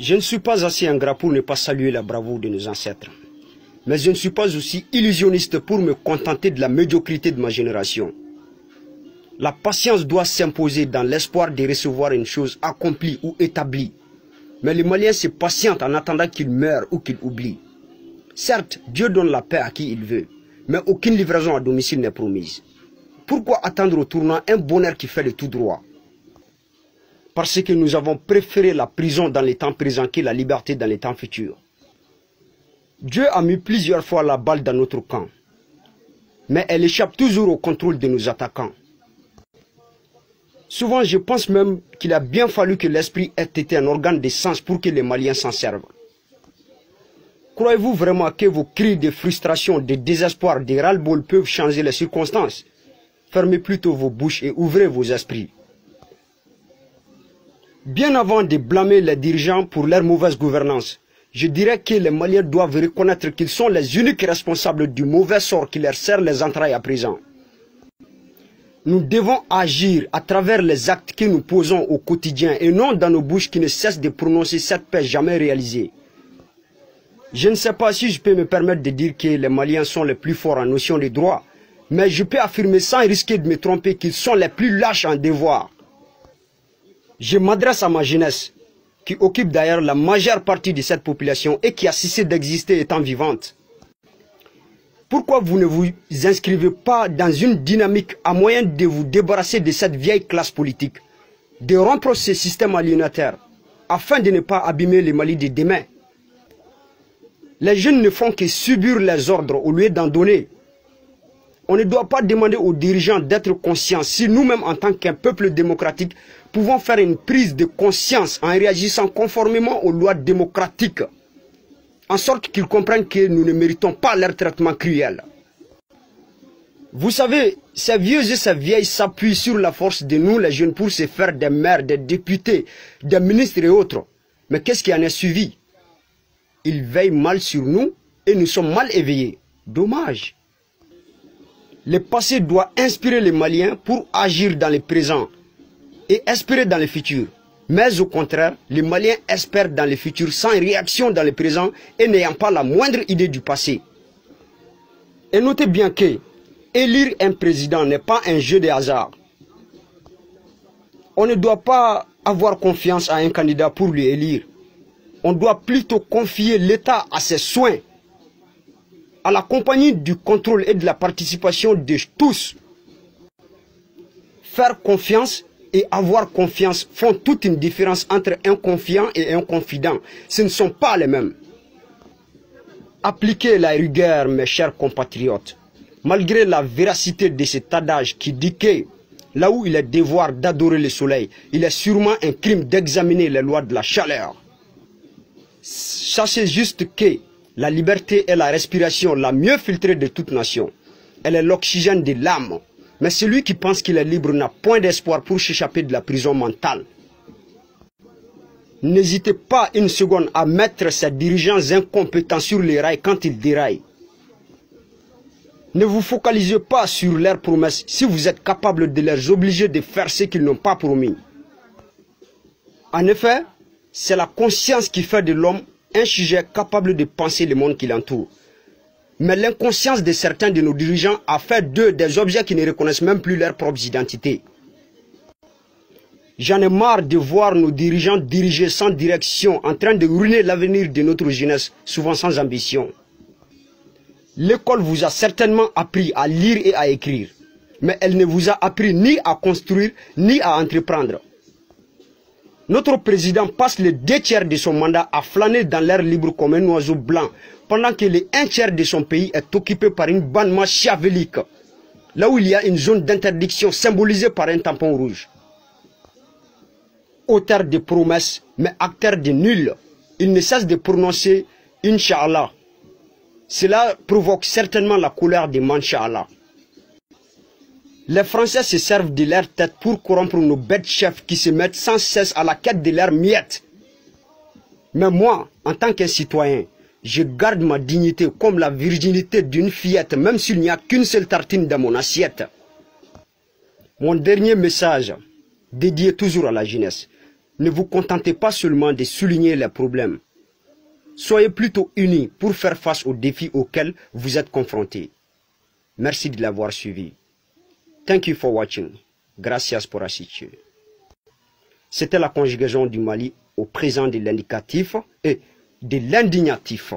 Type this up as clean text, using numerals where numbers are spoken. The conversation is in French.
Je ne suis pas assez ingrat pour ne pas saluer la bravoure de nos ancêtres. Mais je ne suis pas aussi illusionniste pour me contenter de la médiocrité de ma génération. La patience doit s'imposer dans l'espoir de recevoir une chose accomplie ou établie. Mais les Maliens se patientent en attendant qu'ils meurent ou qu'ils oublient. Certes, Dieu donne la paix à qui il veut, mais aucune livraison à domicile n'est promise. Pourquoi attendre au tournant un bonheur qui fait le tout droit? Parce que nous avons préféré la prison dans les temps présents que la liberté dans les temps futurs. Dieu a mis plusieurs fois la balle dans notre camp, mais elle échappe toujours au contrôle de nos attaquants. Souvent, je pense même qu'il a bien fallu que l'esprit ait été un organe de sens pour que les Maliens s'en servent. Croyez-vous vraiment que vos cris de frustration, de désespoir, de ras-le-bol peuvent changer les circonstances? Fermez plutôt vos bouches et ouvrez vos esprits. Bien avant de blâmer les dirigeants pour leur mauvaise gouvernance, je dirais que les Maliens doivent reconnaître qu'ils sont les uniques responsables du mauvais sort qui leur serre les entrailles à présent. Nous devons agir à travers les actes que nous posons au quotidien et non dans nos bouches qui ne cessent de prononcer cette paix jamais réalisée. Je ne sais pas si je peux me permettre de dire que les Maliens sont les plus forts en notion de droit, mais je peux affirmer sans risquer de me tromper qu'ils sont les plus lâches en devoir. Je m'adresse à ma jeunesse, qui occupe d'ailleurs la majeure partie de cette population et qui a cessé d'exister étant vivante. Pourquoi vous ne vous inscrivez pas dans une dynamique à moyen de vous débarrasser de cette vieille classe politique, de rompre ce système aliénateur, afin de ne pas abîmer le Mali de demain? Les jeunes ne font que subir les ordres au lieu d'en donner. On ne doit pas demander aux dirigeants d'être conscients si nous-mêmes, en tant qu'un peuple démocratique, pouvons faire une prise de conscience en réagissant conformément aux lois démocratiques, en sorte qu'ils comprennent que nous ne méritons pas leur traitement cruel. Vous savez, ces vieux et ces vieilles s'appuient sur la force de nous, les jeunes, pour se faire des maires, des députés, des ministres et autres. Mais qu'est-ce qui en est suivi? Ils veillent mal sur nous et nous sommes mal éveillés. Dommage. Le passé doit inspirer les Maliens pour agir dans le présent et espérer dans le futur. Mais au contraire, les Maliens espèrent dans le futur sans réaction dans le présent et n'ayant pas la moindre idée du passé. Et notez bien que élire un président n'est pas un jeu de hasard. On ne doit pas avoir confiance à un candidat pour lui élire. On doit plutôt confier l'État à ses soins, à la compagnie du contrôle et de la participation de tous. Faire confiance et avoir confiance font toute une différence entre un confiant et un confident. Ce ne sont pas les mêmes. Appliquez la rigueur, mes chers compatriotes, malgré la véracité de cet adage qui dit que là où il est devoir d'adorer le soleil, il est sûrement un crime d'examiner les lois de la chaleur. Sachez juste que la liberté est la respiration la mieux filtrée de toute nation. Elle est l'oxygène de l'âme. Mais celui qui pense qu'il est libre n'a point d'espoir pour s'échapper de la prison mentale. N'hésitez pas une seconde à mettre ces dirigeants incompétents sur les rails quand ils déraillent. Ne vous focalisez pas sur leurs promesses si vous êtes capable de les obliger de faire ce qu'ils n'ont pas promis. En effet, c'est la conscience qui fait de l'homme un sujet capable de penser le monde qui l'entoure. Mais l'inconscience de certains de nos dirigeants a fait d'eux des objets qui ne reconnaissent même plus leur propre identité. J'en ai marre de voir nos dirigeants diriger sans direction, en train de ruiner l'avenir de notre jeunesse, souvent sans ambition. L'école vous a certainement appris à lire et à écrire, mais elle ne vous a appris ni à construire, ni à entreprendre. Notre président passe les 2/3 de son mandat à flâner dans l'air libre comme un oiseau blanc, pendant que le 1/3 de son pays est occupé par une bande machiavélique, là où il y a une zone d'interdiction symbolisée par un tampon rouge. Auteur de promesses, mais acteur de nul, il ne cesse de prononcer « Inch'Allah ». Cela provoque certainement la colère de Mancha'Allah. Les Français se servent de leur tête pour corrompre nos bêtes chefs qui se mettent sans cesse à la quête de leurs miettes. Mais moi, en tant qu'un citoyen, je garde ma dignité comme la virginité d'une fillette, même s'il n'y a qu'une seule tartine dans mon assiette. Mon dernier message, dédié toujours à la jeunesse. Ne vous contentez pas seulement de souligner les problèmes. Soyez plutôt unis pour faire face aux défis auxquels vous êtes confrontés. Merci de l'avoir suivi. Thank you for watching. Gracias por asistir. C'était la conjugaison du Mali au présent de l'indicatif et de l'indignatif.